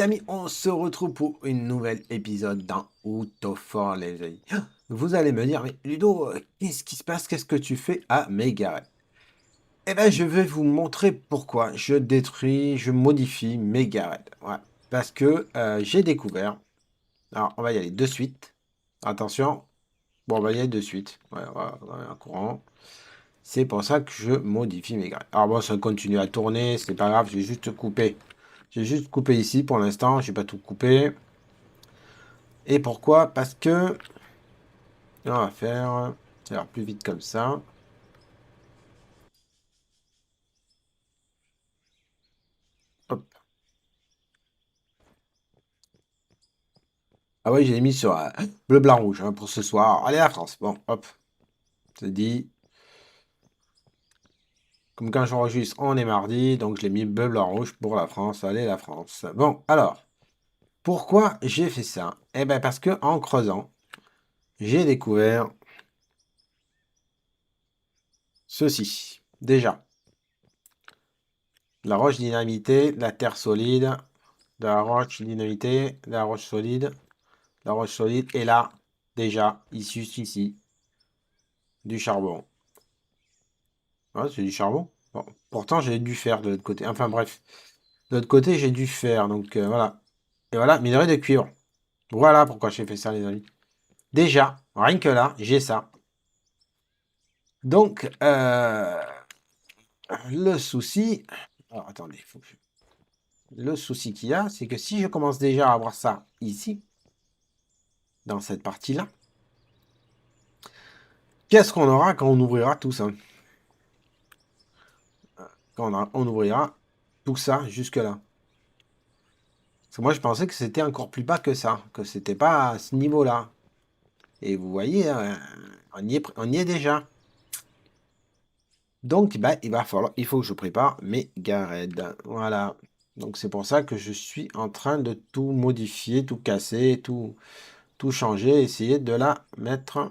Amis, on se retrouve pour une nouvelle épisode d'un Out of War, les amis. Vous allez me dire, mais Ludo, qu'est-ce qui se passe? Qu'est-ce que tu fais à Megared? Eh bien, je vais vous montrer pourquoi je détruis, je modifie Megared. Ouais. Parce que j'ai découvert. Alors, on va y aller de suite. Attention. Bon, on va y aller de suite. Ouais, on va un courant. C'est pour ça que je modifie Megared. Alors bon, ça continue à tourner, c'est pas grave, je vais juste couper. J'ai juste coupé ici pour l'instant, j'ai pas tout coupé. Et pourquoi? Parce que on va faire, ça va plus vite comme ça. Hop. Ah oui, j'ai mis sur bleu, blanc, rouge pour ce soir. Allez, la France. Bon, hop. C'est dit. Comme quand j'enregistre, on est mardi. Donc, je l'ai mis bleu, blanc, rouge pour la France. Allez, la France. Bon, alors. Pourquoi j'ai fait ça? Eh bien, parce que en creusant, j'ai découvert ceci. Déjà, de la roche dynamitée, de la terre solide, de la roche dynamitée, de la roche solide, la roche solide. Et là, déjà, ici, du charbon. Ouais, c'est du charbon. Bon, pourtant, j'ai dû faire de l'autre côté. Enfin, bref. De l'autre côté, j'ai dû faire. Donc, voilà. Et voilà, minerai de cuivre. Voilà pourquoi j'ai fait ça, les amis. Déjà, rien que là, j'ai ça. Donc, le souci... Alors, attendez, le souci qu'il y a, c'est que si je commence déjà à avoir ça ici, dans cette partie-là, qu'est-ce qu'on aura quand on ouvrira tout ça? Quand on ouvrira tout ça jusque-là. Parce que moi, je pensais que c'était encore plus bas que ça, que c'était pas à ce niveau-là. Et vous voyez, on y est déjà. Donc, bah, il faut que je prépare mes garèdes. Voilà. Donc, c'est pour ça que je suis en train de tout modifier, tout casser, tout changer, essayer de la mettre,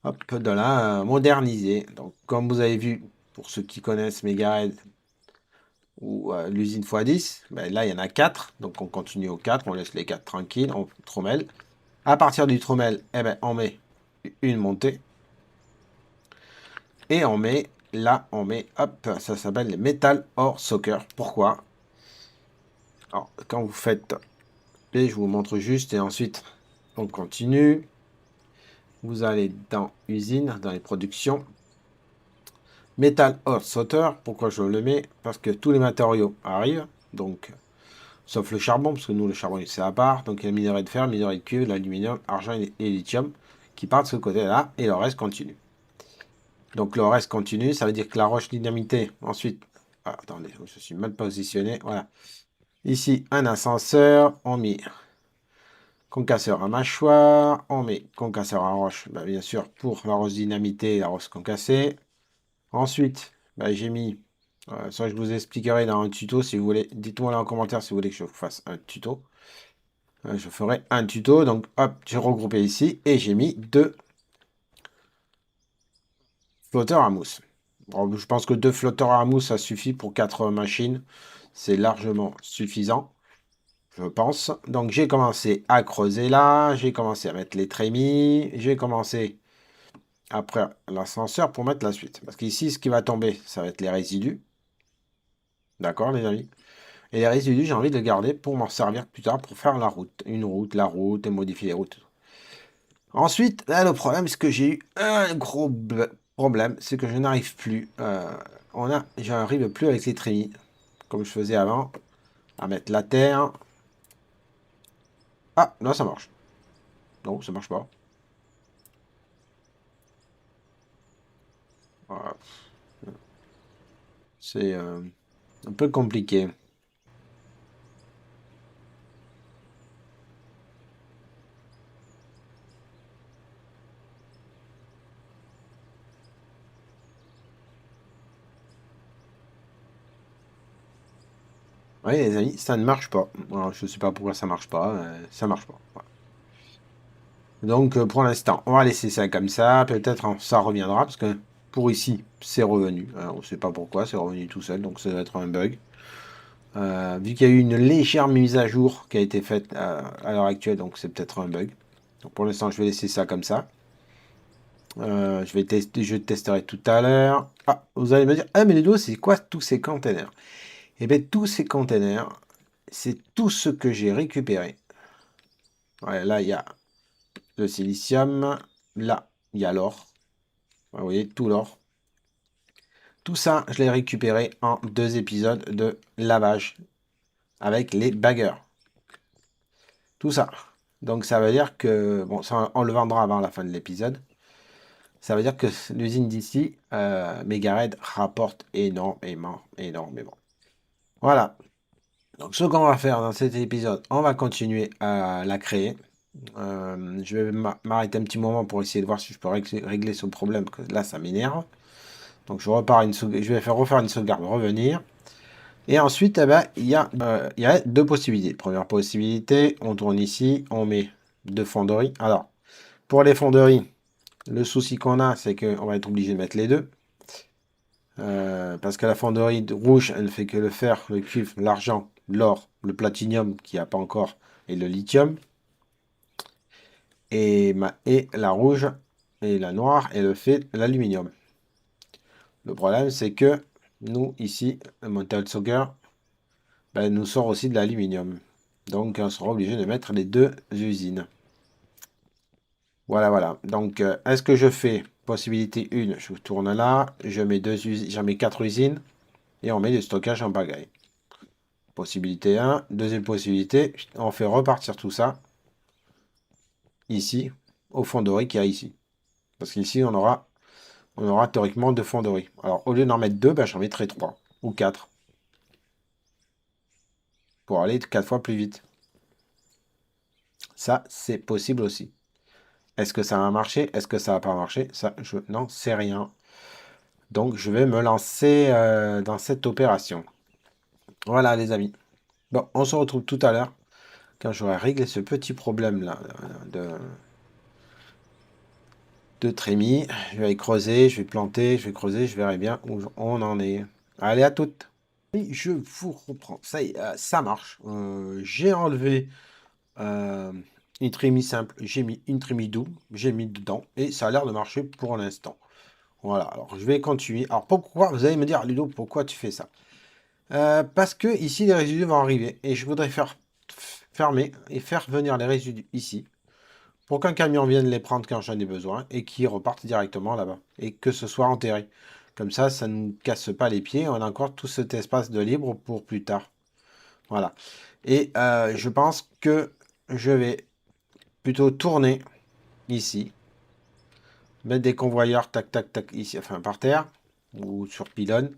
hop, de la moderniser. Donc, comme vous avez vu, pour ceux qui connaissent mes garèdes ou l'usine x10, ben là, il y en a 4. Donc, on continue aux 4, on laisse les 4 tranquilles, on trommelle. À partir du trommel, eh ben, on met une montée. Et on met, là, on met, hop, ça s'appelle les Metal Ore Soccer. Pourquoi? Alors, quand vous faites, et je vous montre juste, et ensuite, on continue. Vous allez dans usine, dans les productions. Metal Ore Soccer, pourquoi je le mets? Parce que tous les matériaux arrivent, donc, sauf le charbon, parce que nous, le charbon, c'est à part. Donc, il y a le minerai de fer, le minerai de cuivre, l'aluminium, argent et lithium qui partent de ce côté-là, et le reste continue. Donc le reste continue, ça veut dire que la roche dynamitée, ensuite, ah, attendez, je suis mal positionné, voilà. Ici, un ascenseur, on met concasseur à mâchoire, on met concasseur à roche, bah, bien sûr, pour la roche dynamitée et la roche concassée. Ensuite, bah, j'ai mis, ça je vous expliquerai dans un tuto si vous voulez, dites-moi là en commentaire si vous voulez que je vous fasse un tuto. Je ferai un tuto, donc hop, j'ai regroupé ici et j'ai mis deux flotteurs à mousse. Bon, je pense que deux flotteurs à mousse, ça suffit pour 4 machines. C'est largement suffisant, je pense. Donc j'ai commencé à creuser là, j'ai commencé à mettre les trémies, j'ai commencé après l'ascenseur pour mettre la suite. Parce qu'ici, ce qui va tomber, ça va être les résidus. D'accord, les amis? Et les résidus, j'ai envie de les garder pour m'en servir plus tard pour faire la route. Une route, la route, et modifier les routes. Ensuite, là, le problème, c'est que j'ai eu un gros problème, c'est que je n'arrive plus. J'arrive plus avec les trémies, comme je faisais avant, à mettre la terre. Ah, là, ça marche. Non, ça marche pas. Voilà. C'est un peu compliqué. Oui, les amis, ça ne marche pas. Alors, je ne sais pas pourquoi ça marche pas. Ça marche pas. Voilà. Donc, pour l'instant, on va laisser ça comme ça. Peut-être ça reviendra, parce que pour ici, c'est revenu. On ne sait pas pourquoi, c'est revenu tout seul, donc ça doit être un bug. Vu qu'il y a eu une légère mise à jour qui a été faite à l'heure actuelle, donc c'est peut-être un bug. Donc pour l'instant, je vais laisser ça comme ça. Je vais tester, je testerai tout à l'heure. Ah, vous allez me dire, ah mais les c'est quoi tous ces containers? Eh bien, tous ces containers, c'est tout ce que j'ai récupéré. Ouais, là, il y a le silicium. Là, il y a l'or. Vous voyez, tout l'or. Tout ça, je l'ai récupéré en 2 épisodes de lavage avec les baggers. Tout ça. Donc ça veut dire que, bon, ça, on le vendra avant la fin de l'épisode. Ça veut dire que l'usine d'ici, Megared, rapporte énormément. Voilà. Donc ce qu'on va faire dans cet épisode, on va continuer à la créer. Je vais m'arrêter un petit moment pour essayer de voir si je peux régler ce problème, que là ça m'énerve. Donc je vais faire refaire une sauvegarde, revenir. Et ensuite, eh ben, il y a deux possibilités. Première possibilité, on tourne ici, on met deux fonderies. Alors, pour les fonderies, le souci qu'on a, c'est qu'on va être obligé de mettre les deux. Parce que la fonderie rouge, elle ne fait que le fer, le cuivre, l'argent, l'or, le platinium qui n'y a pas encore, et le lithium. Et la rouge et la noire, elle fait l'aluminium. Le problème, c'est que nous, ici, le Montal Soccer, ben, nous sort aussi de l'aluminium. Donc, on sera obligé de mettre les deux usines. Voilà. Donc, est-ce que je fais possibilité 1, je tourne là, je mets j'en mets 4 usines et on met du stockage en pagaille. Possibilité 1, deuxième possibilité, on fait repartir tout ça ici, au fonderie qu'il y a ici. Parce qu'ici, on aura théoriquement deux fonderies. Alors, au lieu d'en mettre deux, ben, j'en mettrai 3 ou 4 pour aller 4 fois plus vite. Ça, c'est possible aussi. Est-ce que ça va marcher? Est-ce que ça va pas marcher? Ça, je n'en sais rien. Donc, je vais me lancer dans cette opération. Voilà, les amis. Bon, on se retrouve tout à l'heure quand j'aurai réglé ce petit problème-là de trémie. Je vais aller creuser, je vais planter, je vais creuser, je verrai bien où on en est. Allez, à toutes. Et je vous reprends. Ça y est, ça marche. J'ai enlevé euh, une trémie simple, j'ai mis une trémie double, j'ai mis dedans et ça a l'air de marcher pour l'instant. Voilà, alors je vais continuer. Alors pourquoi, vous allez me dire, Ludo, pourquoi tu fais ça? Parce que ici, les résidus vont arriver et je voudrais fermer et faire venir les résidus ici pour qu'un camion vienne les prendre quand j'en ai besoin et qu'ils repartent directement là-bas et que ce soit enterré. Comme ça ne nous casse pas les pieds. On a encore tout cet espace de libre pour plus tard. Voilà. Et je pense que je vais plutôt tourner ici, mettre des convoyeurs tac tac tac ici, enfin par terre ou sur pylône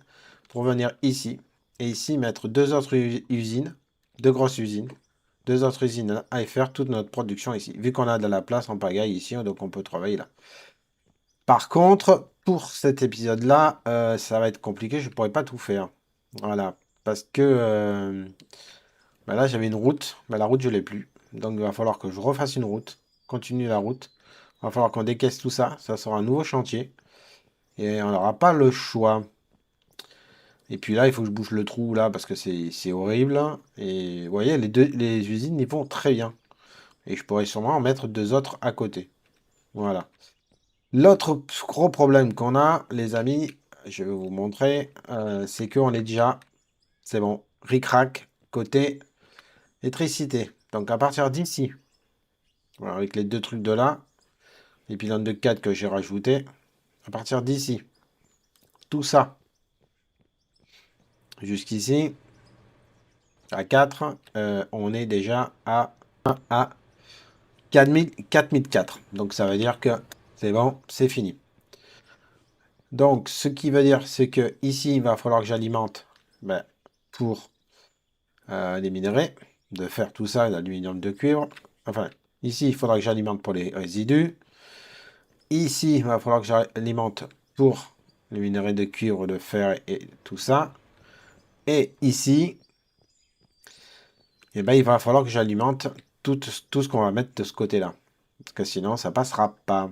pour venir ici et ici mettre deux autres usines, deux grosses usines, deux autres usines à faire toute notre production ici. Vu qu'on a de la place en pagaille ici, donc on peut travailler là. Par contre, pour cet épisode-là, ça va être compliqué, je ne pourrai pas tout faire. Voilà, parce que bah là j'avais une route, bah la route je l'ai plus. Donc il va falloir que je refasse une route, continue la route. Il va falloir qu'on décaisse tout ça, ça sera un nouveau chantier. Et on n'aura pas le choix. Et puis là, il faut que je bouge le trou là parce que c'est horrible. Et vous voyez, les usines ils vont très bien. Et je pourrais sûrement en mettre deux autres à côté. Voilà. L'autre gros problème qu'on a, les amis, je vais vous montrer, c'est qu'on est déjà, c'est bon, ric-rac, côté électricité. Donc à partir d'ici, voilà, avec les deux trucs de là, les pylônes de 4 que j'ai rajouté, à partir d'ici, tout ça, jusqu'ici, à 4, on est déjà à 4004. Donc ça veut dire que c'est bon, c'est fini. Donc ce qui veut dire, c'est que ici, il va falloir que j'alimente ben, pour les minerais, de faire tout ça, l'aluminium de cuivre. Enfin, ici, il faudra que j'alimente pour les résidus. Ici, il va falloir que j'alimente pour les minerais de cuivre, de fer et tout ça. Et ici, eh ben, il va falloir que j'alimente tout ce qu'on va mettre de ce côté-là. Parce que sinon, ça passera pas.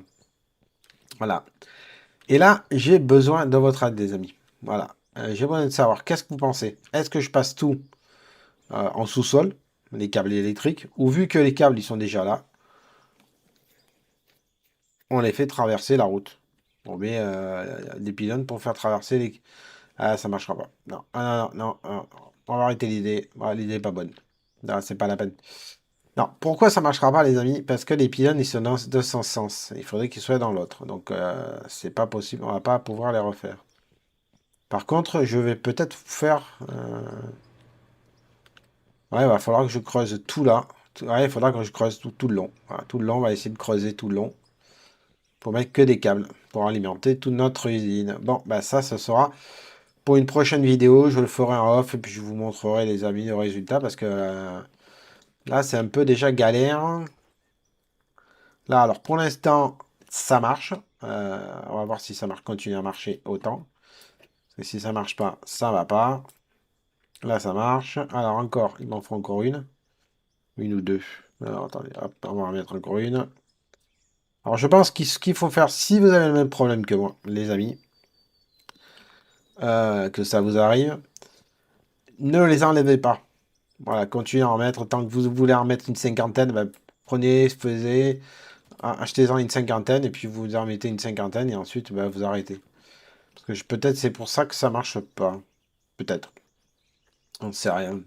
Voilà. Et là, j'ai besoin de votre aide, des amis. Voilà. J'ai besoin de savoir, qu'est-ce que vous pensez? Est-ce que je passe tout en sous-sol, les câbles électriques, ou vu que les câbles ils sont déjà là, on les fait traverser la route. On met des pylônes pour faire traverser les... Ah, ça marchera pas. Non, ah, non, non, non, non. On va arrêter l'idée. Ah, l'idée est pas bonne. Non, c'est pas la peine. Non, pourquoi ça marchera pas, les amis? Parce que les pylônes, ils sont dans ce sens. Il faudrait qu'ils soient dans l'autre. Donc, c'est pas possible. On va pas pouvoir les refaire. Par contre, je vais peut-être faire... Ouais, il va falloir que je creuse tout là. Ouais, il faudra que je creuse tout le long. Voilà, tout le long, on va essayer de creuser tout le long. Pour mettre que des câbles. Pour alimenter toute notre usine. Bon, bah ça, ce sera pour une prochaine vidéo. Je le ferai en off et puis je vous montrerai, les amis, le résultat. Parce que là, c'est un peu déjà galère. Là, alors pour l'instant, ça marche. On va voir si ça marche, continue à marcher autant. Parce que si ça marche pas, ça va pas. Là, ça marche. Alors encore, il m'en faut encore une. Une ou deux. Alors attendez, hop, on va en remettre encore une. Alors je pense que ce qu'il faut faire, si vous avez le même problème que moi, les amis, que ça vous arrive, ne les enlevez pas. Voilà, continuez à en mettre. Tant que vous voulez en mettre une cinquantaine, ben, prenez, faisez, achetez-en une cinquantaine et puis vous en mettez une cinquantaine et ensuite ben, vous arrêtez. Parce que peut-être c'est pour ça que ça marche pas. Peut-être. On ne sait rien.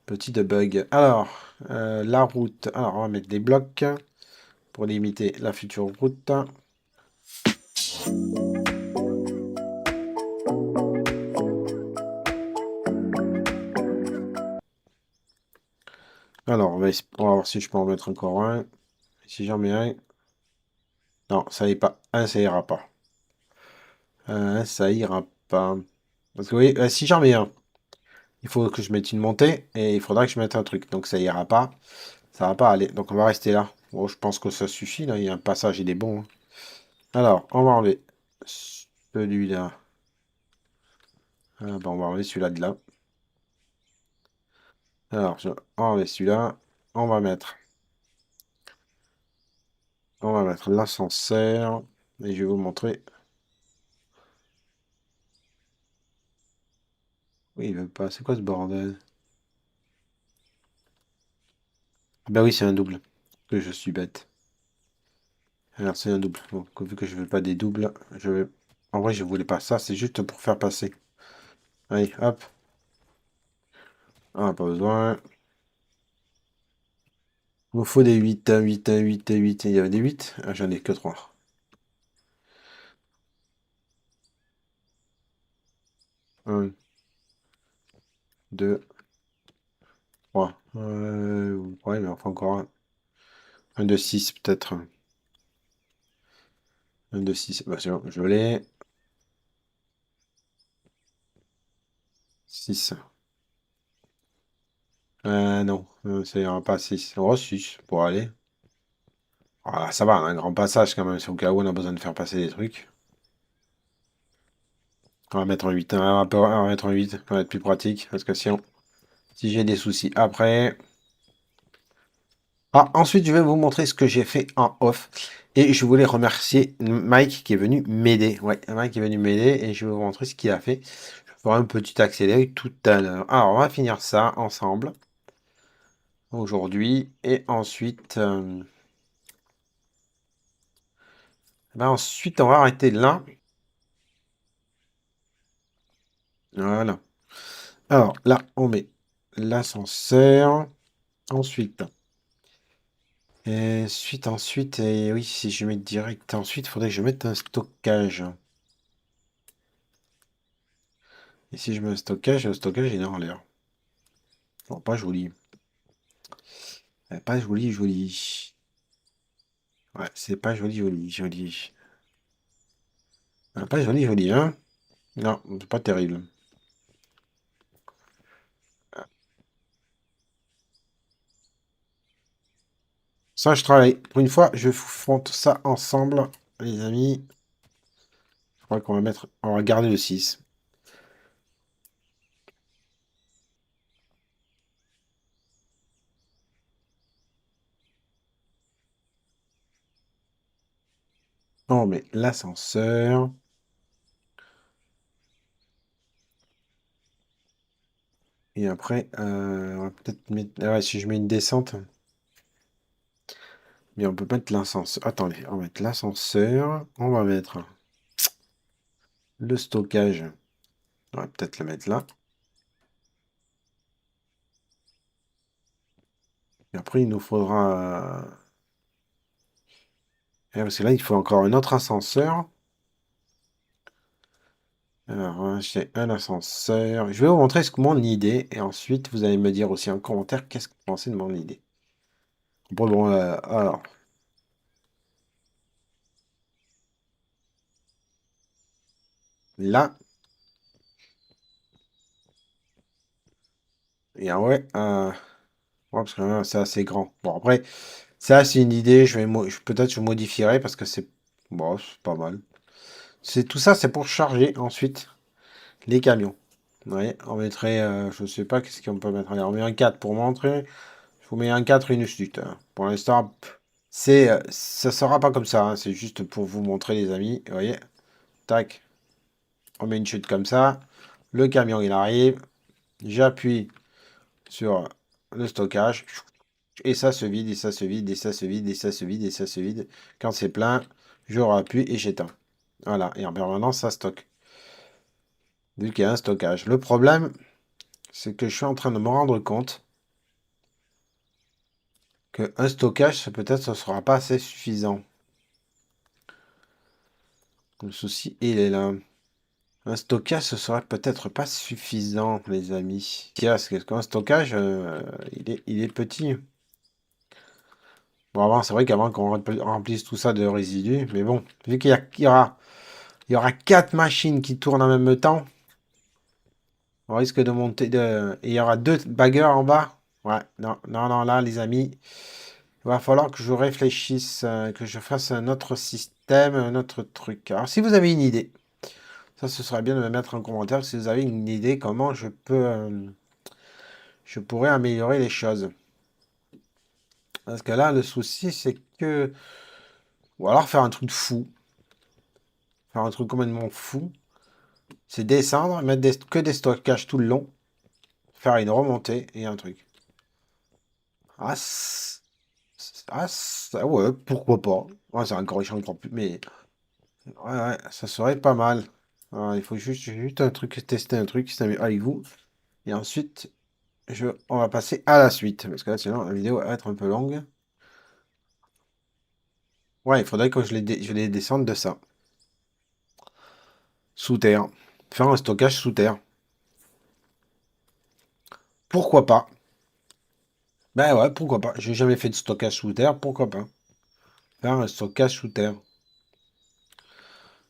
Petit bug. Alors, la route. Alors, on va mettre des blocs pour limiter la future route. Alors, on va voir si je peux en mettre encore un. Si j'en mets un. Non, ça ira pas. Un, ça ira pas. Ça ira pas. Parce que oui, si j'en mets un, il faut que je mette une montée et il faudra que je mette un truc. Donc ça ira pas. Ça va pas aller. Donc on va rester là. Bon, je pense que ça suffit. Là, il y a un passage, il est bon, hein. Alors, on va enlever celui-là. Ah, bah, on va enlever celui-là de là. Alors, on va enlever celui-là. On va mettre. On va mettre l'ascenseur. Et je vais vous montrer. Oui, il veut pas. C'est quoi ce bordel? Ah bah oui, c'est un double. Que je suis bête. Alors, c'est un double. Bon, vu que je veux pas des doubles, je vais... En vrai, je voulais pas ça. C'est juste pour faire passer. Allez, hop. Ah, pas besoin. Il me faut des 8, 8, 8, 8. Il y avait des 8. Ah, j'en ai que 3. 1, 2, 3. Ouais, mais enfin encore un. Un de 6 peut-être. Un de 6. Bah, c'est bon, je l'ai. 6. Non, ça ira pas 6. Oh, 6 pour aller. Ah, ça va, on a un grand passage quand même. C'est au cas où on a besoin de faire passer des trucs. On va mettre un 8. On va mettre un 8. Ça va être plus pratique. Parce que si j'ai des soucis après. Ah, ensuite, je vais vous montrer ce que j'ai fait en off. Et je voulais remercier Mike qui est venu m'aider. Ouais, Mike est venu m'aider et je vais vous montrer ce qu'il a fait. Je ferai un petit accéléré tout à l'heure. Alors, on va finir ça ensemble aujourd'hui. Et ensuite, ensuite, on va arrêter là. Voilà. Alors, là, on met l'ascenseur. Ensuite, ensuite, et oui, si je mets direct, ensuite, il faudrait que je mette un stockage. Et si je mets un stockage, le stockage il est en l'air. Bon, pas joli. Pas joli, joli. Ouais, c'est pas joli, joli, joli. Pas joli, joli, hein? Non, c'est pas terrible. Ça, je travaille. Pour une fois, je fronte ça ensemble, les amis. Je crois qu'on va mettre. On va garder le 6. On met l'ascenseur. Et après, on va peut-être mettre... Ah ouais, si je mets une descente... Mais on peut mettre l'ascenseur. Attendez, on va mettre l'ascenseur. On va mettre le stockage. On va peut-être le mettre là. Et après, il nous faudra... parce que là, il faut encore un autre ascenseur. Alors, j'ai un ascenseur. Je vais vous montrer mon idée. Et ensuite, vous allez me dire aussi en commentaire qu'est-ce que vous pensez de mon idée. Bon, alors... Là. Et ouais, ouais, parce que c'est assez grand. Bon, après, ça, c'est une idée. Peut-être je modifierai parce que c'est... Bon, c'est pas mal. Tout ça, c'est pour charger ensuite les camions. Oui, on mettrait, je sais pas, qu'est-ce qu'on peut mettre. Allez, on met un 4 pour montrer. Je vous mets un 4 et une chute, hein. Pour l'instant, ça sera pas comme ça, hein. C'est juste pour vous montrer, les amis. Vous voyez, tac, on met une chute comme ça. Le camion, il arrive. J'appuie sur le stockage. Et ça se vide, et ça se vide, et ça se vide, et ça se vide, et ça se vide. Quand c'est plein, je rappuie et j'éteins. Voilà, et en permanence, ça stocke. Vu qu'il y a un stockage. Le problème, c'est que je suis en train de me rendre compte que un stockage, peut-être, ce sera pas assez suffisant. Le souci, il est là. Un stockage, ce serait peut-être pas suffisant, les amis. Parce qu'un stockage, il est petit. Bon, avant, c'est vrai qu'avant qu'on remplisse tout ça de résidus, mais bon, vu il y aura 4 machines qui tournent en même temps, on risque de monter de... Et il y aura 2 baggers en bas. Ouais, non, non, non, là, les amis, il va falloir que je réfléchisse, que je fasse un autre système, un autre truc. Alors, si vous avez une idée, ça, ce serait bien de me mettre en commentaire si vous avez une idée comment je pourrais améliorer les choses. Parce que là, le souci, c'est que... Ou alors faire un truc fou. Faire un truc complètement fou. C'est descendre, mettre que des stockages tout le long. Faire une remontée et un truc. Ah, ouais, pourquoi pas. Ouais, c'est encore plus, mais ouais, ouais, ça serait pas mal. Alors, il faut juste un truc, tester un truc avec vous. Et ensuite, on va passer à la suite. Parce que là, sinon, la vidéo va être un peu longue. Ouais, il faudrait que je les descende de ça. Sous terre. Faire un stockage sous terre. Pourquoi pas? Ben ouais, pourquoi pas? J'ai jamais fait de stockage sous terre, pourquoi pas? Faire un stockage sous terre.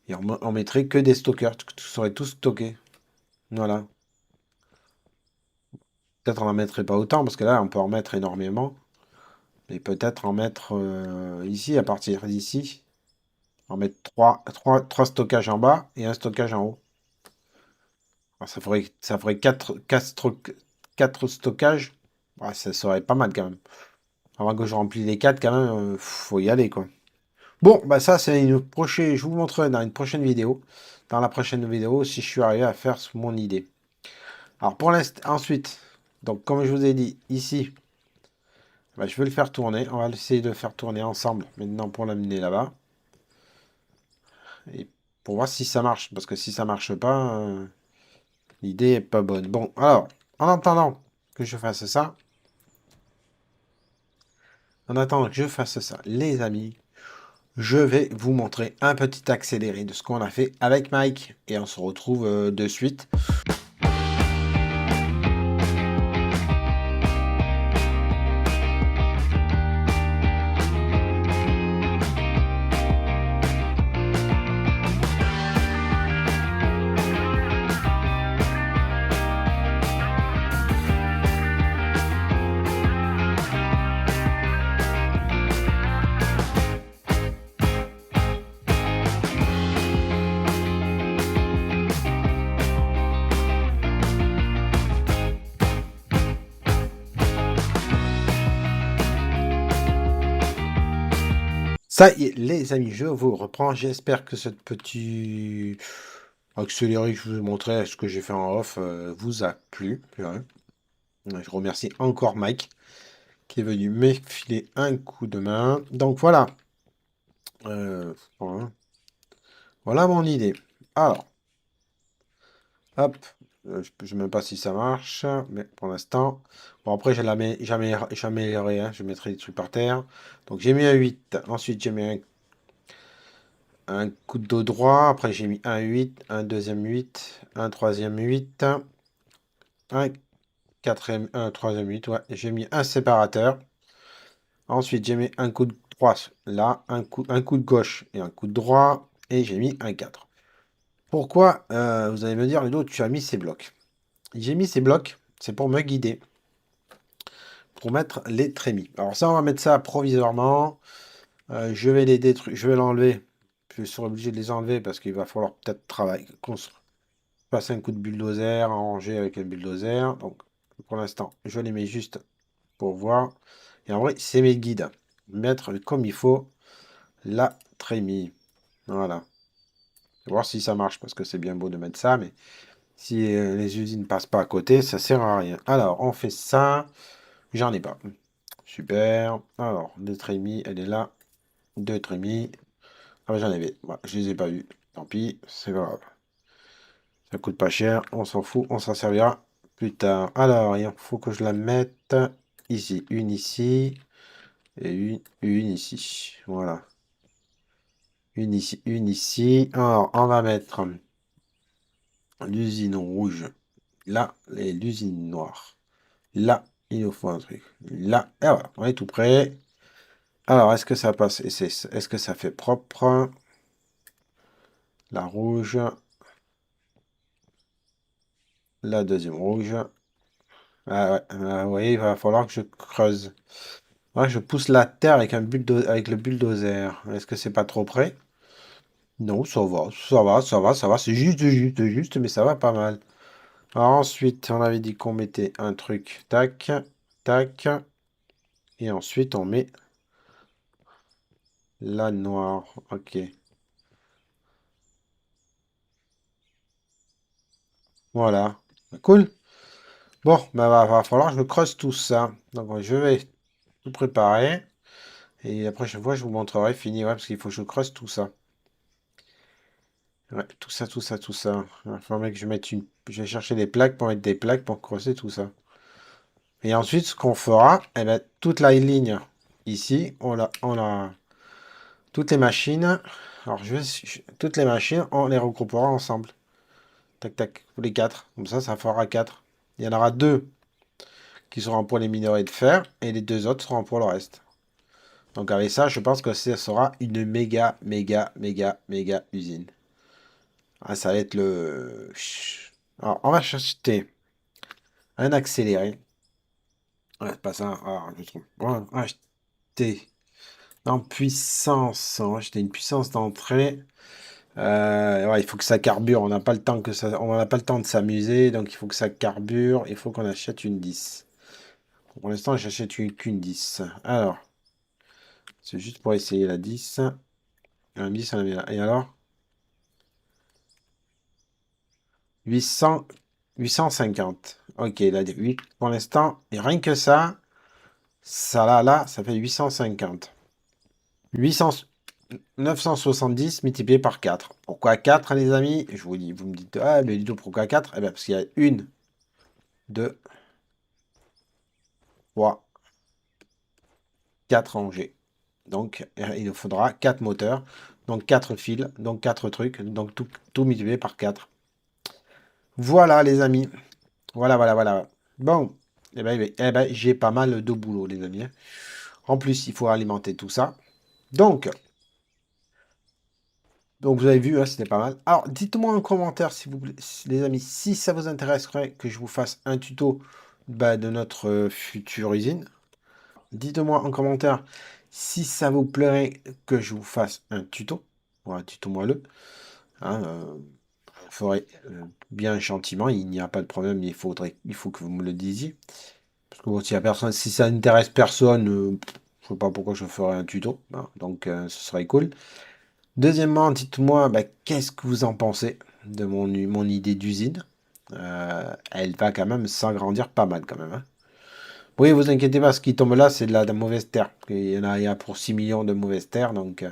Et on mettrait que des stockers, tout serait tout stocké. Voilà. Peut-être on en mettrait pas autant, parce que là, on peut en mettre énormément. Mais peut-être en mettre ici, à partir d'ici. En mettre trois stockages en bas et un stockage en haut. Alors, ça ferait 4 stockages. Ouais, ça serait pas mal quand même. Avant que je remplis les 4, quand même, faut y aller, quoi. Bon, bah ça, c'est une prochaine. Je vous montrerai dans une prochaine vidéo. Dans la prochaine vidéo, si je suis arrivé à faire mon idée. Alors, pour l'instant, ensuite, donc, comme je vous ai dit, ici, bah, je vais le faire tourner. On va essayer de le faire tourner ensemble maintenant pour l'amener là-bas. Et pour voir si ça marche. Parce que si ça marche pas, l'idée est pas bonne. Bon, alors, en attendant que je fasse ça, les amis, je vais vous montrer un petit accéléré de ce qu'on a fait avec Mike. Et on se retrouve de suite. Ça y est, les amis, je vous reprends. J'espère que ce petit accéléré que je vous ai montré, ce que j'ai fait en off, vous a plu. Ouais. Je remercie encore Mike qui est venu m'effiler un coup de main. Donc voilà. Voilà. Voilà mon idée. Alors, hop. Je ne sais même pas si ça marche, mais pour l'instant. Bon, après, j'améliorerai, hein. Je mettrai des trucs par terre. Donc j'ai mis un 8. Ensuite, j'ai mis un coup de dos droit. Après, j'ai mis un 8, un deuxième 8, un troisième 8, un quatrième, un troisième 8. Ouais, j'ai mis un séparateur. Ensuite, j'ai mis un coup de droit là, un coup de gauche et un coup de droit. Et j'ai mis un 4. Pourquoi, vous allez me dire, Ludo, tu as mis ces blocs? J'ai mis ces blocs, c'est pour me guider, pour mettre les trémies. Alors ça, on va mettre ça provisoirement. Je vais les détruire, je vais l'enlever. Je serai obligé de les enlever parce qu'il va falloir peut-être travailler, passer un coup de bulldozer, arranger avec un bulldozer. Donc, pour l'instant, je les mets juste pour voir. Et en vrai, c'est mes guides. Mettre comme il faut la trémie. Voilà. Voir si ça marche parce que c'est bien beau de mettre ça, mais si les usines passent pas à côté, ça sert à rien. Alors, on fait ça. J'en ai pas. Super. Alors, deux trémies, elle est là. Deux trémies. Ah, bah, j'en avais. Voilà, je les ai pas vus. Tant pis, c'est pas grave. Ça coûte pas cher, on s'en fout, on s'en servira plus tard. Alors, il faut que je la mette ici. Une ici et une ici. Voilà. Une ici, une ici. Alors, on va mettre l'usine rouge là et l'usine noire. Là, il nous faut un truc. Là, et voilà, on est tout prêt. Alors, est-ce que ça passe? Est-ce que ça fait propre? La rouge. La deuxième rouge. Ah ouais, vous voyez, il va falloir que je creuse. Ouais, je pousse la terre avec avec le bulldozer. Est-ce que c'est pas trop près? Non, ça va, ça va, ça va, ça va. C'est juste, mais ça va pas mal. Alors ensuite, on avait dit qu'on mettait un truc, tac, tac. Et ensuite, on met la noire. Ok. Voilà. Cool. Bon, bah, va falloir que je creuse tout ça. Donc, je vais tout préparer. Et après, je vous montrerai fini. Ouais, parce qu'il faut que je creuse tout ça. Ouais, tout ça, tout ça, tout ça. Il faudrait que je mette une. Je vais chercher des plaques pour mettre des plaques pour creuser tout ça. Et ensuite, ce qu'on fera, eh ben, toute la ligne ici, toutes les machines. Alors, toutes les machines, on les regroupera ensemble. Tac, tac, tous les quatre. Comme ça fera 4. Il y en aura deux qui seront pour les minerais de fer et les deux autres seront pour le reste. Donc, avec ça, je pense que ce sera une méga usine. Ah, ça va être le. Alors, on va acheter un accéléré. Ouais, c'est pas ça. Ah, je trouve. On va acheter en puissance. On va acheter une puissance d'entrée. Ouais, il faut que ça carbure. On n'a pas le temps on n'a pas le temps de s'amuser. Donc, il faut que ça carbure. Il faut qu'on achète une 10. Pour l'instant, j'achète qu'une 10. Alors, c'est juste pour essayer la 10. Un 10, on avait là. Et alors? 800, 850. Ok, là, 8 pour l'instant. Et rien que ça là, ça fait 850. 800, 970 multiplié par 4. Pourquoi 4, hein, les amis? Je vous dis, vous me dites, ah, mais Ludo, pourquoi 4? Eh bien, parce qu'il y a une, deux, trois, 4 rangées. Donc, il nous faudra 4 moteurs, donc 4 fils, donc 4 trucs, donc tout multiplié par 4. Voilà, les amis. Voilà. Bon, j'ai pas mal de boulot, les amis, hein. En plus, il faut alimenter tout ça. Donc, vous avez vu, hein, c'était pas mal. Alors, dites-moi en commentaire, s'il vous plaît, les amis, si ça vous intéresserait que je vous fasse un tuto de notre future usine. Dites-moi en commentaire si ça vous plairait que je vous fasse un tuto. Voilà, tuto-moi-le. Hein, je ferai bien gentiment, il n'y a pas de problème, il faut que vous me le disiez. Parce que bon, si ça n'intéresse personne, je ne sais pas pourquoi je ferais un tuto, hein. Donc, ce serait cool. Deuxièmement, dites-moi qu'est-ce que vous en pensez de mon idée d'usine. Elle va quand même s'agrandir pas mal quand même, hein. Oui, vous inquiétez pas, ce qui tombe là, c'est de la mauvaise terre. Il y a pour 6 millions de mauvaises terres, donc...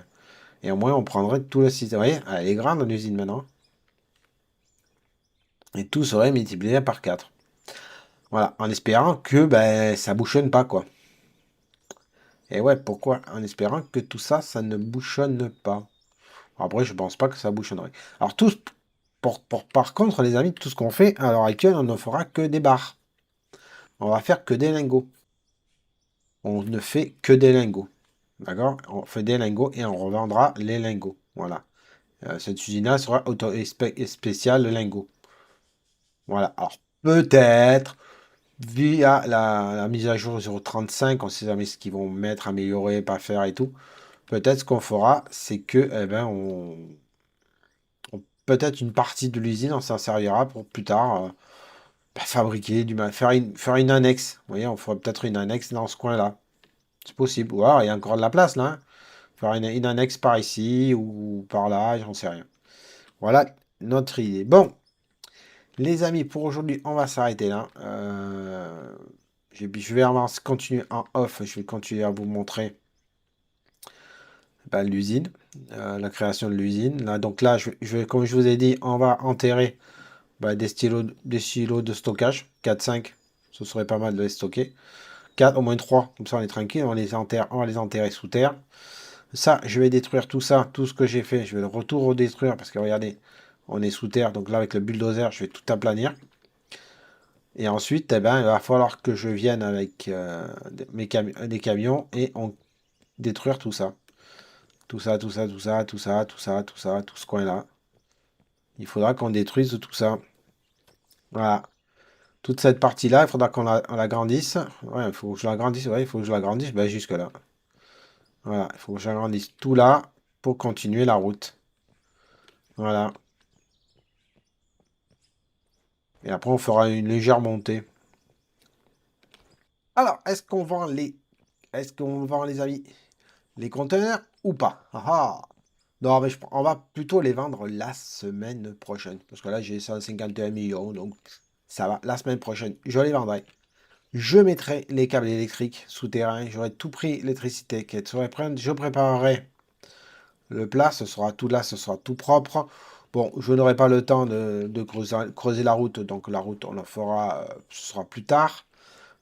et au moins, on prendrait tout le système. Vous voyez, elle est grande, l'usine, maintenant. Et tout serait multiplié par 4. Voilà, en espérant que ben, ça bouchonne pas, quoi. Et ouais, pourquoi? En espérant que tout ça, ça ne bouchonne pas. Après, je pense pas que ça bouchonnerait. Alors, par contre, les amis, tout ce qu'on fait, à l'heure actuelle, on ne fera que des barres. On va faire que des lingots. On ne fait que des lingots. D'accord? On fait des lingots et on revendra les lingots. Voilà. Cette usine-là sera spéciale lingots. Voilà. Alors, peut-être, via la mise à jour 0.35, on sait jamais ce qu'ils vont mettre, améliorer, pas faire et tout. Peut-être ce qu'on fera, c'est que, eh ben, peut-être une partie de l'usine, on s'en servira pour plus tard bah, fabriquer faire une annexe. Vous voyez, on fera peut-être une annexe dans ce coin-là. C'est possible. Ou alors, il y a encore de la place là, hein. Faire une annexe par ici ou par là, j'en sais rien. Voilà notre idée. Bon, les amis, pour aujourd'hui, on va s'arrêter là. Je vais continuer en off. Je vais continuer à vous montrer bah, l'usine, la création de l'usine. Là, donc là, comme je vous ai dit, on va enterrer bah, des silos de stockage. 4-5, ce serait pas mal de les stocker. 4, au moins 3, comme ça on est tranquille. On va les enterrer sous terre. Ça, je vais détruire tout ça, tout ce que j'ai fait. Je vais le retour redétruire parce que regardez, on est sous terre. Donc là, avec le bulldozer, je vais tout aplanir. Et ensuite, eh ben, il va falloir que je vienne avec des camions et on détruire tout ça. Tout ça, tout ça, tout ça, tout ça, tout ça, tout ça, tout ce coin-là. Il faudra qu'on détruise tout ça. Voilà. Toute cette partie-là, il faudra on l'agrandisse. Ouais, il faut que je l'agrandisse. Ouais, il faut que je l'agrandisse ben, jusque-là. Voilà, il faut que j'agrandisse tout là pour continuer la route. Voilà. Et après, on fera une légère montée. Alors, est-ce qu'on vend les amis, les conteneurs ou pas? Ah ah. Non, mais on va plutôt les vendre la semaine prochaine. Parce que là, j'ai 151 millions, donc ça va. La semaine prochaine, je les vendrai. Je mettrai les câbles électriques souterrains. J'aurai tout pris l'électricité qui serait prête. Je préparerai le plat. Ce sera tout là, ce sera tout propre. Bon, je n'aurai pas le temps de creuser la route. Donc la route, on la fera, ce sera plus tard.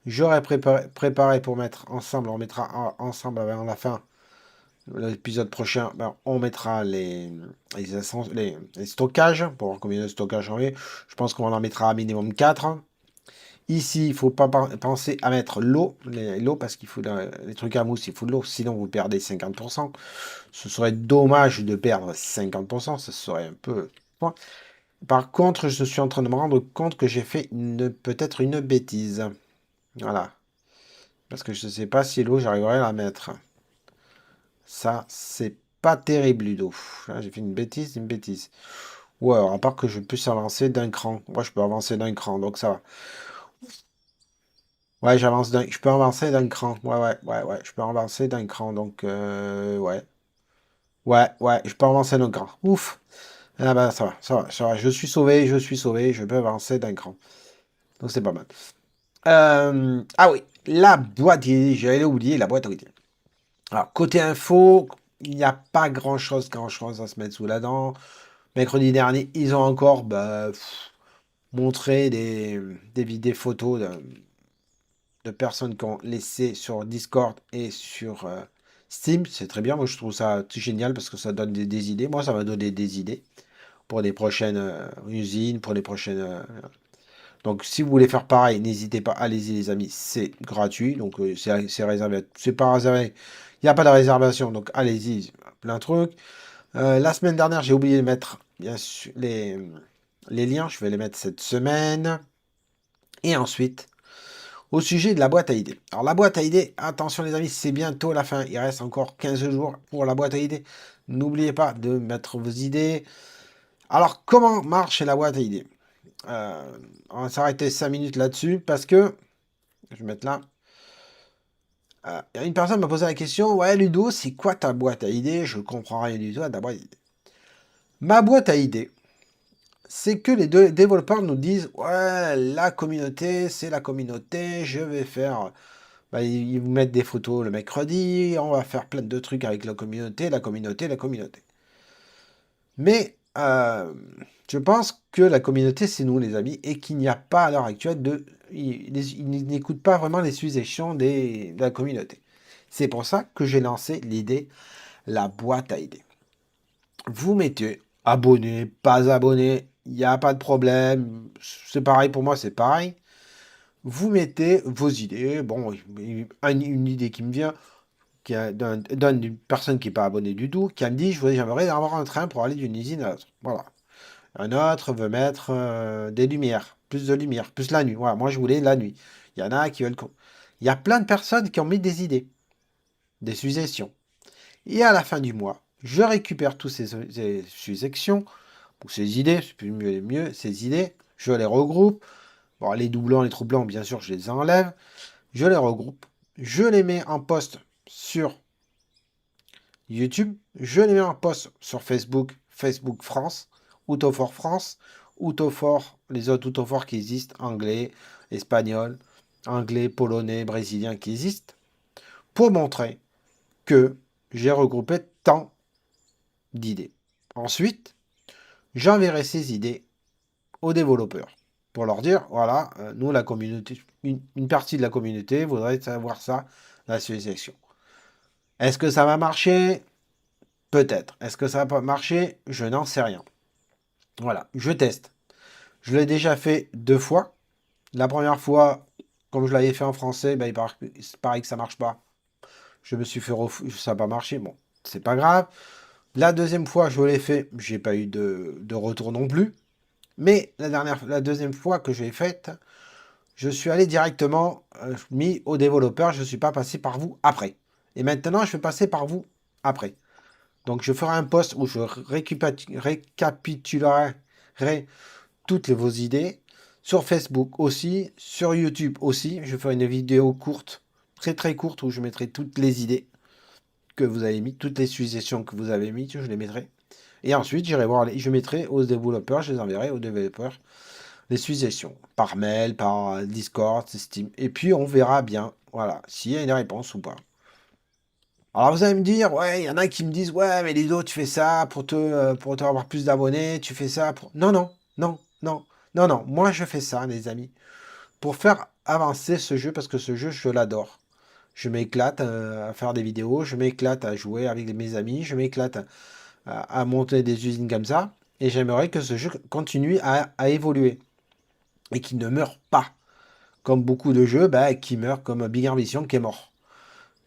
J'aurais préparé pour mettre ensemble, on mettra ensemble avant la fin, l'épisode prochain, ben, on mettra les stockages, pour voir combien de stockages on met. Je pense qu'on en mettra à minimum 4. Ici, il ne faut pas penser à mettre l'eau, parce qu'il faut les trucs à mousse, il faut de l'eau, sinon vous perdez 50%. Ce serait dommage de perdre 50%, ce serait un peu... Par contre, je suis en train de me rendre compte que j'ai fait peut-être une bêtise. Voilà. Parce que je ne sais pas si l'eau, j'arriverai à la mettre. Ça, c'est pas terrible, Ludo. Là, j'ai fait une bêtise, une bêtise. Ou alors, à part que je puisse avancer d'un cran. Moi, je peux avancer d'un cran, donc ça va. Ouais, je peux avancer d'un cran. Ouais, ouais, ouais, ouais. Je peux avancer d'un cran, donc ouais. Ouais, ouais, je peux avancer d'un cran. Ouf. Ah bah, ça va, ça va, ça va. Je suis sauvé, je suis sauvé. Je peux avancer d'un cran. Donc, c'est pas mal. Ah oui, la boîte, j'allais oublier la boîte à outils. Alors, côté info, il n'y a pas grand-chose à se mettre sous la dent. Mercredi dernier, ils ont encore bah, montré des photos de personnes qui ont laissé sur Discord et sur Steam. C'est très bien, moi je trouve ça tout génial parce que ça donne des idées. Moi, ça m'a donné des idées pour les prochaines usines, pour les prochaines... Donc, si vous voulez faire pareil, n'hésitez pas, allez-y les amis, c'est gratuit, donc c'est réservé. C'est pas réservé, il n'y a pas de réservation, donc allez-y, plein de trucs. La semaine dernière, j'ai oublié de mettre bien sûr les liens, je vais les mettre cette semaine. Et ensuite, au sujet de la boîte à idées. Alors la boîte à idées, attention les amis, c'est bientôt la fin, il reste encore 15 jours pour la boîte à idées. N'oubliez pas de mettre vos idées. Alors, comment marche la boîte à idées? On va s'arrêter 5 minutes là-dessus parce que, je vais mettre là, une personne m'a posé la question, ouais Ludo, c'est quoi ta boîte à idées? Je comprends rien du tout à ta boîte à idées. Ma boîte à idées, c'est que les deux développeurs nous disent, ouais, la communauté, c'est la communauté, je vais faire. Bah, ils vous mettent des photos le mercredi, on va faire plein de trucs avec la communauté, la communauté, la communauté. Mais je pense que la communauté, c'est nous, les amis, et qu'il n'y a pas à l'heure actuelle de. Ils n'écoutent pas vraiment les suggestions de la communauté. C'est pour ça que j'ai lancé l'idée, la boîte à idées. Vous mettez abonné, pas abonné, il n'y a pas de problème. C'est pareil pour moi, c'est pareil. Vous mettez vos idées. Bon, une idée qui me vient, d'une personne qui n'est pas abonnée du tout, qui me dit, j'aimerais avoir un train pour aller d'une usine à l'autre. Voilà. Un autre veut mettre des lumières, plus de lumière, plus la nuit. Voilà, moi je voulais la nuit. Il y en a qui veulent. Il y a plein de personnes qui ont mis des idées, des suggestions. Et à la fin du mois, je récupère toutes ces suggestions, ou ces idées, c'est plus mieux, ces idées, je les regroupe. Bon, les doublants, les troublants, bien sûr, je les enlève. Je les regroupe. Je les mets en post sur YouTube. Je les mets en post sur Facebook, Facebook France, Autofort France, Autofort, les autres Autofort qui existent, anglais, espagnol, anglais, polonais, brésilien qui existent, pour montrer que j'ai regroupé tant d'idées. Ensuite, j'enverrai ces idées aux développeurs pour leur dire, voilà, nous, la communauté, une partie de la communauté voudrait savoir ça, la suggestion. Est-ce que ça va marcher? Peut-être. Est-ce que ça va pas marcher? Je n'en sais rien. Voilà, je teste. Je l'ai déjà fait 2 fois. La première fois, comme je l'avais fait en français, ben, il paraît que ça marche pas. Je me suis fait ça n'a pas marché. Bon, c'est pas grave. La deuxième fois, je l'ai fait, j'ai pas eu de retour non plus. Mais la deuxième fois que j'ai faite, je suis allé directement mis au développeur. Je ne suis pas passé par vous après. Et maintenant, je vais passer par vous après. Donc, je ferai un post où je récapitulerai toutes vos idées. Sur Facebook aussi, sur YouTube aussi. Je ferai une vidéo courte, très très courte, où je mettrai toutes les idées que vous avez mis, toutes les suggestions que vous avez mis, je les mettrai. Et ensuite, j'irai voir, je mettrai aux développeurs, je les enverrai aux développeurs les suggestions par mail, par Discord, Steam. Et puis, on verra bien, voilà, s'il y a une réponse ou pas. Alors, vous allez me dire, ouais, il y en a qui me disent, ouais, mais Ludo, tu fais ça pour te avoir plus d'abonnés, tu fais ça pour. Non, non, non, non, non, non. Moi, je fais ça, les amis, pour faire avancer ce jeu, parce que ce jeu, je l'adore. Je m'éclate à faire des vidéos, je m'éclate à jouer avec mes amis, je m'éclate à monter des usines comme ça. Et j'aimerais que ce jeu continue à évoluer et qu'il ne meure pas. Comme beaucoup de jeux bah, qui meurent, comme Big Ambition qui est mort.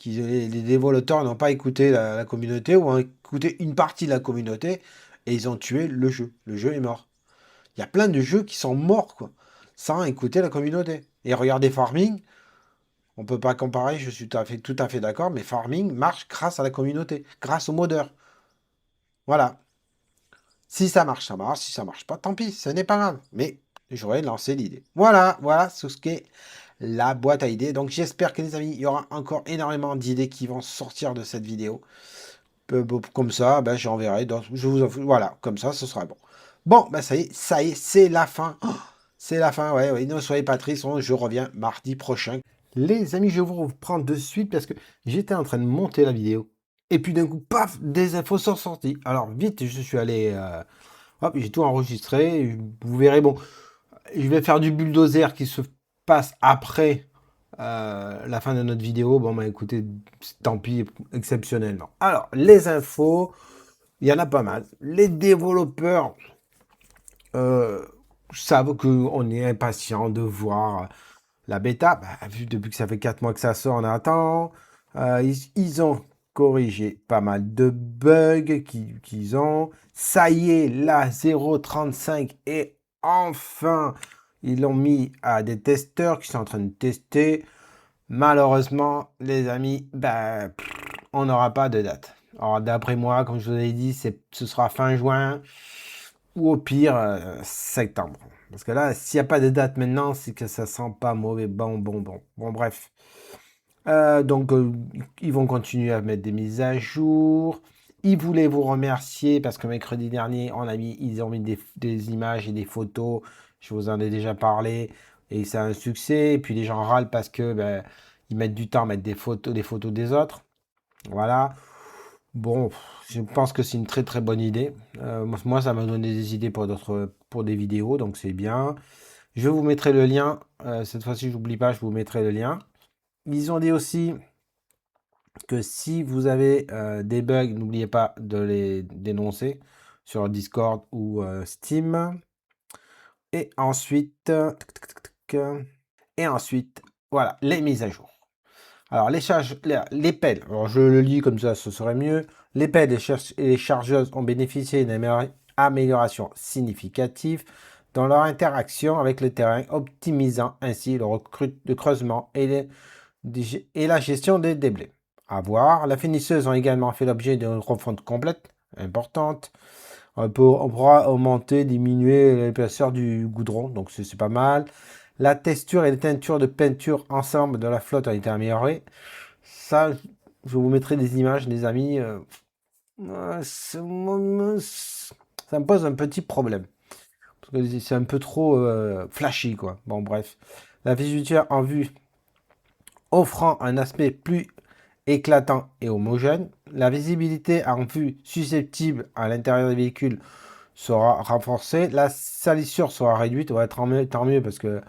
Les développeurs n'ont pas écouté la communauté ou ont écouté une partie de la communauté et ils ont tué le jeu. Le jeu est mort. Il y a plein de jeux qui sont morts quoi, sans écouter la communauté. Et regardez Farming, on peut pas comparer, je suis tout à fait d'accord, mais Farming marche grâce à la communauté, grâce aux modeurs. Voilà. Si ça marche, ça marche. Si ça marche pas, tant pis, ce n'est pas grave. Mais j'aurais lancé l'idée. Voilà, voilà ce qu'est la boîte à idées. Donc j'espère que les amis, il y aura encore énormément d'idées qui vont sortir de cette vidéo. Comme ça, ben, j'enverrai. Voilà, comme ça, ce sera bon. Bon, ben ça y est, c'est la fin. Oh, c'est la fin, ouais, ouais. Ne soyez pas tristes, je reviens mardi prochain. Les amis, je vous reprends de suite parce que j'étais en train de monter la vidéo. Et puis d'un coup, paf, des infos sont sorties. Alors vite, je suis allé... hop, j'ai tout enregistré. Vous verrez, bon, je vais faire du bulldozer qui se passe après la fin de notre vidéo. Bon, bah écoutez, tant pis, exceptionnellement. Alors, les infos, il y en a pas mal. Les développeurs euh, savent qu'on est impatient de voir la bêta. Bah, vu depuis que ça fait 4 mois que ça sort, on attend. Ils ont corrigé pas mal de bugs qu'ils ont. Ça y est, la 0.35 est enfin, ils l'ont mis à des testeurs qui sont en train de tester. Malheureusement, les amis, bah, on n'aura pas de date. Alors, d'après moi, comme je vous l'ai dit, ce sera fin juin ou au pire septembre. Parce que là, s'il n'y a pas de date maintenant, c'est que ça sent pas mauvais. Bon, bon, bon. Bon, bref. Donc, ils vont continuer à mettre des mises à jour. Ils voulaient vous remercier parce que mercredi dernier, ils ont mis des images et des photos. Je vous en ai déjà parlé et c'est un succès. Et puis les gens râlent parce que ben, ils mettent du temps à mettre des photos des autres. Voilà. Bon, je pense que c'est une très très bonne idée. Moi, ça m'a donné des idées pour des vidéos, donc c'est bien. Je vous mettrai le lien. Cette fois-ci, j'oublie pas, je vous mettrai le lien. Ils ont dit aussi que si vous avez des bugs, n'oubliez pas de les dénoncer sur Discord ou Steam. Et ensuite, voilà, les mises à jour. Alors, les pelles, alors je le lis comme ça, ce serait mieux. Les pelles et les chargeuses ont bénéficié d'une amélioration significative dans leur interaction avec le terrain, optimisant ainsi le creusement et la gestion des déblais. À voir. La finisseuse ont également fait l'objet d'une refonte complète, importante. On pourra augmenter, diminuer l'épaisseur du goudron, donc c'est pas mal. La texture et les teintures de peinture ensemble de la flotte ont été améliorées. Ça, je vous mettrai des images, les amis. Ça me pose un petit problème. Parce que c'est un peu trop flashy, quoi. Bon, bref. La visualité en vue offrant un aspect plus éclatant et homogène. La visibilité en vue susceptible à l'intérieur des véhicules sera renforcée. La salissure sera réduite. Ouais, tant mieux parce que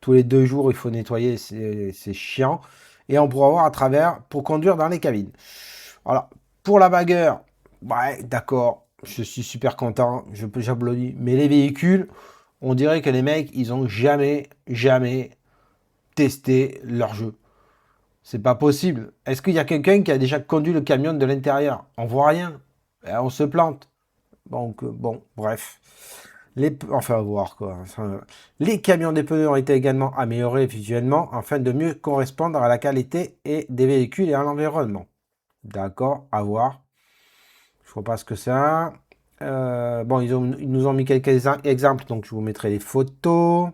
tous les 2 jours, il faut nettoyer. C'est chiant. Et on pourra voir à travers pour conduire dans les cabines. Alors, pour la bagarre, ouais, d'accord. Je suis super content. J'applaudis. Mais les véhicules, on dirait que les mecs, ils ont jamais testé leur jeu. C'est pas possible. Est-ce qu'il y a quelqu'un qui a déjà conduit le camion de l'intérieur? On voit rien. Et on se plante. Donc, bon, bref. Enfin, à voir quoi. Les camions des pneus ont été également améliorés visuellement afin de mieux correspondre à la qualité des véhicules et à l'environnement. D'accord, à voir. Je vois pas ce que c'est. Bon, ils nous ont mis quelques exemples, donc je vous mettrai les photos.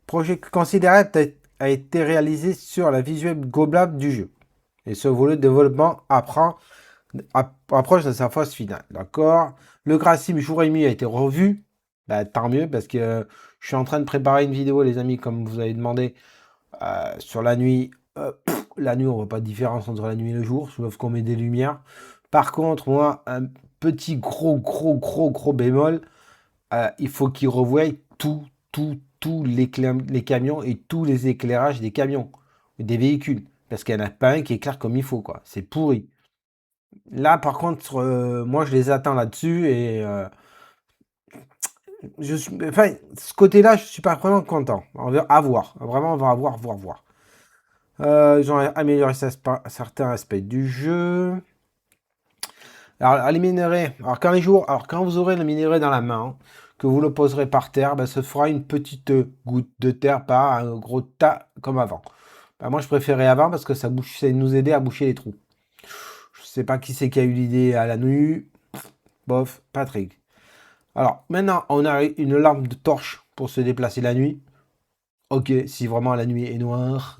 Projet considérable a été réalisé sur la visuelle globale du jeu. Et ce volet de développement approche de sa phase finale. D'accord. Le graphisme jour et nuit a été revu. Bah, tant mieux parce que je suis en train de préparer une vidéo, les amis, comme vous avez demandé, sur la nuit. La nuit, on voit pas de différence entre la nuit et le jour, sauf qu'on met des lumières. Par contre, moi, un petit gros bémol, il faut qu'ils revoient tous les camions et tous les éclairages des camions, des véhicules. Parce qu'il n'y en a pas un qui éclaire comme il faut, quoi. C'est pourri. Là, par contre, moi, je les attends là-dessus et enfin, ce côté-là, je suis pas vraiment content. On va voir. Vraiment, on va voir. Ils ont amélioré certains aspects du jeu. Alors, les minerais. Alors, quand vous aurez le minerai dans la main, que vous le poserez par terre, ben, ça fera une petite goutte de terre, pas un gros tas comme avant. Ben, moi, je préférais avant parce que ça nous aidait à boucher les trous. Je sais pas qui c'est qui a eu l'idée à la nuit. Bof, Patrick. Alors, maintenant, on a une lampe de torche pour se déplacer la nuit. Ok, si vraiment la nuit est noire,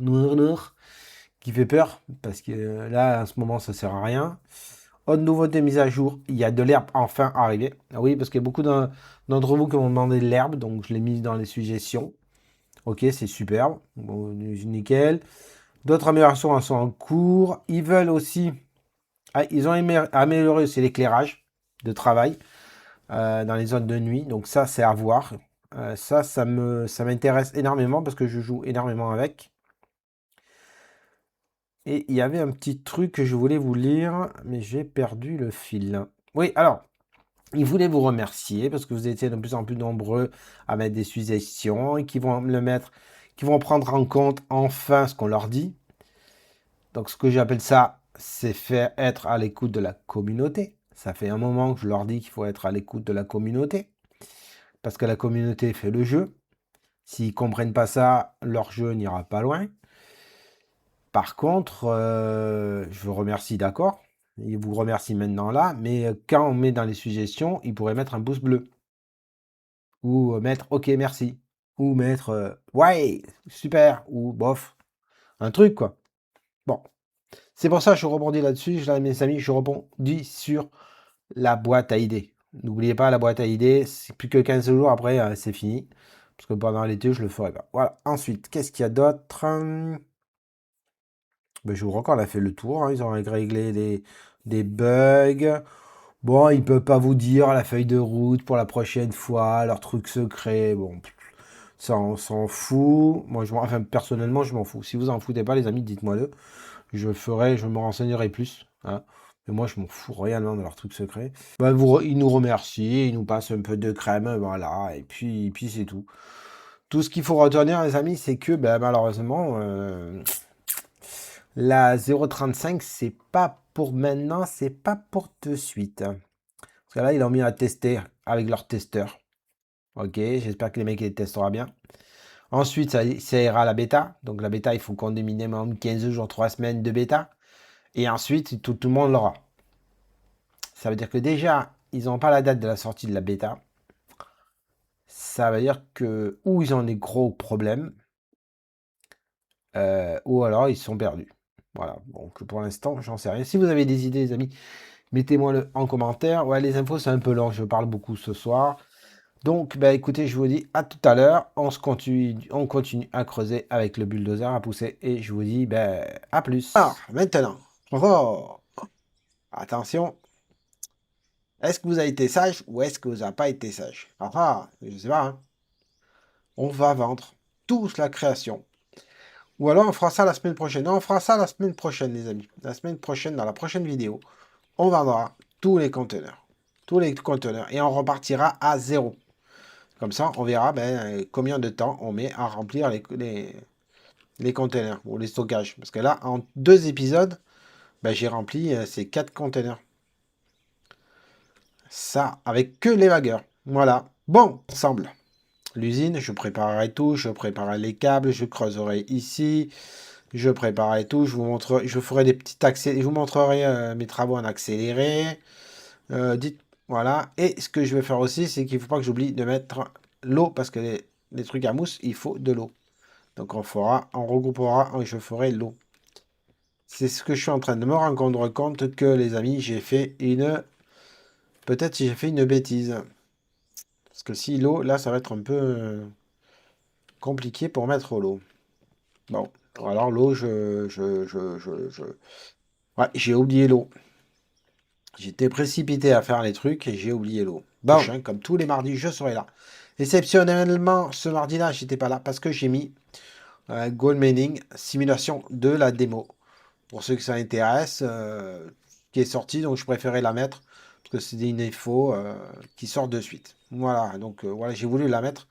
qui fait peur, parce que là, en ce moment, ça sert à rien. Autre nouveauté mise à jour, il y a de l'herbe enfin arrivée. Ah oui, parce qu'il y a beaucoup d'entre vous qui m'ont demandé de l'herbe, donc je l'ai mise dans les suggestions. Ok, c'est superbe. Bon, nickel. D'autres améliorations sont en cours. Ils veulent aussi... ils ont amélioré aussi l'éclairage de travail dans les zones de nuit. Donc ça, c'est à voir. Ça m'intéresse énormément parce que je joue énormément avec. Et il y avait un petit truc que je voulais vous lire, mais j'ai perdu le fil. Oui, alors, ils voulaient vous remercier parce que vous étiez de plus en plus nombreux à mettre des suggestions et qui vont prendre en compte enfin ce qu'on leur dit. Donc, ce que j'appelle ça, c'est faire être à l'écoute de la communauté. Ça fait un moment que je leur dis qu'il faut être à l'écoute de la communauté parce que la communauté fait le jeu. S'ils comprennent pas ça, leur jeu n'ira pas loin. Par contre, je vous remercie, d'accord. Il vous remercie maintenant là, mais quand on met dans les suggestions, il pourrait mettre un pouce bleu. Ou mettre OK, merci. Ou mettre ouais, super. Ou bof. Un truc, quoi. Bon, C'est pour ça que je rebondis là-dessus, mes amis, je rebondis sur la boîte à idées. N'oubliez pas la boîte à idées, c'est plus que 15 jours après, c'est fini. Parce que pendant l'été, je le ferai pas. Voilà. Ensuite, qu'est-ce qu'il y a d'autre? Ben, je vous crois qu'on a fait le tour, hein. Ils ont réglé des bugs. Bon, ils peuvent pas vous dire la feuille de route pour la prochaine fois, leur truc secret. Bon, ça, on s'en fout. Moi, enfin, personnellement, je m'en fous. Si vous en foutez pas, les amis, dites-moi-le. Je me renseignerai plus, hein. Mais moi, je m'en fous réellement de leur truc secret. Ben, ils nous remercient, ils nous passent un peu de crème, voilà. Et puis c'est tout. Tout ce qu'il faut retenir, les amis, c'est que ben, malheureusement, la 0,35, c'est pas pour maintenant, c'est pas pour de suite. Parce que là, ils ont mis à tester avec leur testeur. Ok, j'espère que les mecs les testeront bien. Ensuite, ça ira à la bêta. Donc la bêta, il faut qu'on ait minimum 15 jours, 3 semaines de bêta. Et ensuite, tout le monde l'aura. Ça veut dire que déjà, ils n'ont pas la date de la sortie de la bêta. Ça veut dire que ou ils ont des gros problèmes, ou alors ils sont perdus. Voilà, donc pour l'instant, j'en sais rien. Si vous avez des idées, les amis, mettez-moi le en commentaire. Ouais, les infos, c'est un peu long, je parle beaucoup ce soir. Donc, bah, écoutez, je vous dis à tout à l'heure. On continue à creuser avec le bulldozer à pousser. Et je vous dis à plus. Alors, maintenant, oh, attention, est-ce que vous avez été sage ou est-ce que vous n'avez pas été sage? Je sais pas, hein. On va vendre tous la création. Ou alors on fera ça la semaine prochaine. Non, on fera ça la semaine prochaine, les amis. La semaine prochaine, dans la prochaine vidéo, on vendra tous les conteneurs. Tous les conteneurs. Et on repartira à zéro. Comme ça, on verra combien de temps on met à remplir les containers ou les stockages. Parce que là, en 2 épisodes, j'ai rempli ces 4 containers. Ça, avec que les vagueurs. Voilà. Bon, ensemble. L'usine, je préparerai tout, je préparerai les câbles, je creuserai ici, je préparerai tout, je ferai des petits accélérés, je vous montrerai mes travaux en accéléré. Voilà. Et ce que je vais faire aussi, c'est qu'il ne faut pas que j'oublie de mettre l'eau, parce que les trucs à mousse, il faut de l'eau. Donc on regroupera, je ferai l'eau. C'est ce que je suis en train de me rendre compte que, les amis, peut-être j'ai fait une bêtise. Parce que si l'eau, là, ça va être un peu compliqué pour mettre l'eau. Bon, alors l'eau, ouais, j'ai oublié l'eau. J'étais précipité à faire les trucs et j'ai oublié l'eau. Bon, comme tous les mardis, je serai là. Exceptionnellement, ce mardi-là, j'étais pas là parce que j'ai mis Gold Mining, simulation de la démo. Pour ceux que ça intéresse, qui est sortie, donc je préférais la mettre parce que c'est une info qui sort de suite. Voilà, donc voilà, j'ai voulu la mettre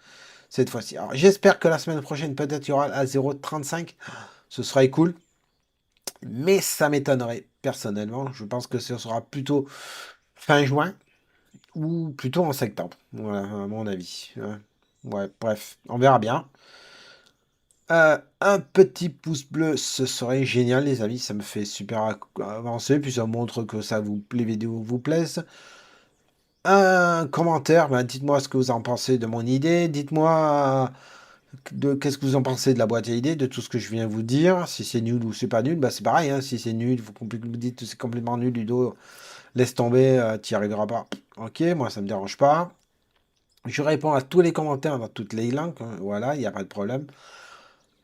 cette fois-ci. Alors j'espère que la semaine prochaine, peut-être il y aura la 0,35. Ce serait cool. Mais ça m'étonnerait, personnellement. Je pense que ce sera plutôt fin juin ou plutôt en septembre. Voilà, à mon avis. Ouais, bref, on verra bien. Un petit pouce bleu, ce serait génial, les amis. Ça me fait super avancer. Puis ça montre que les vidéos vous plaisent. Un commentaire, dites-moi ce que vous en pensez de mon idée. Dites-moi qu'est-ce que vous en pensez de la boîte à idées, de tout ce que je viens vous dire. Si c'est nul ou c'est pas nul, c'est pareil, hein. Si c'est nul, vous dites que c'est complètement nul, Ludo, laisse tomber, tu n'y arriveras pas. Ok, moi ça me dérange pas. Je réponds à tous les commentaires dans toutes les langues, hein. Voilà, il n'y a pas de problème.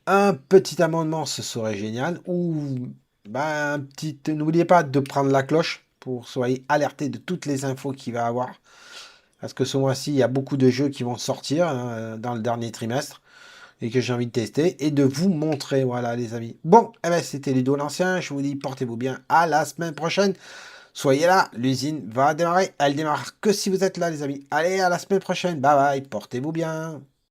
Un petit amendement, ce serait génial. Ou n'oubliez pas de prendre la cloche pour soyez alerté de toutes les infos qu'il va avoir. Parce que ce mois-ci, il y a beaucoup de jeux qui vont sortir, hein, dans le dernier trimestre et que j'ai envie de tester et de vous montrer. Voilà, les amis. Bon, c'était Ludo l'Ancien. Je vous dis, portez-vous bien. À la semaine prochaine. Soyez là. L'usine va démarrer. Elle démarre que si vous êtes là, les amis. Allez, à la semaine prochaine. Bye bye. Portez-vous bien.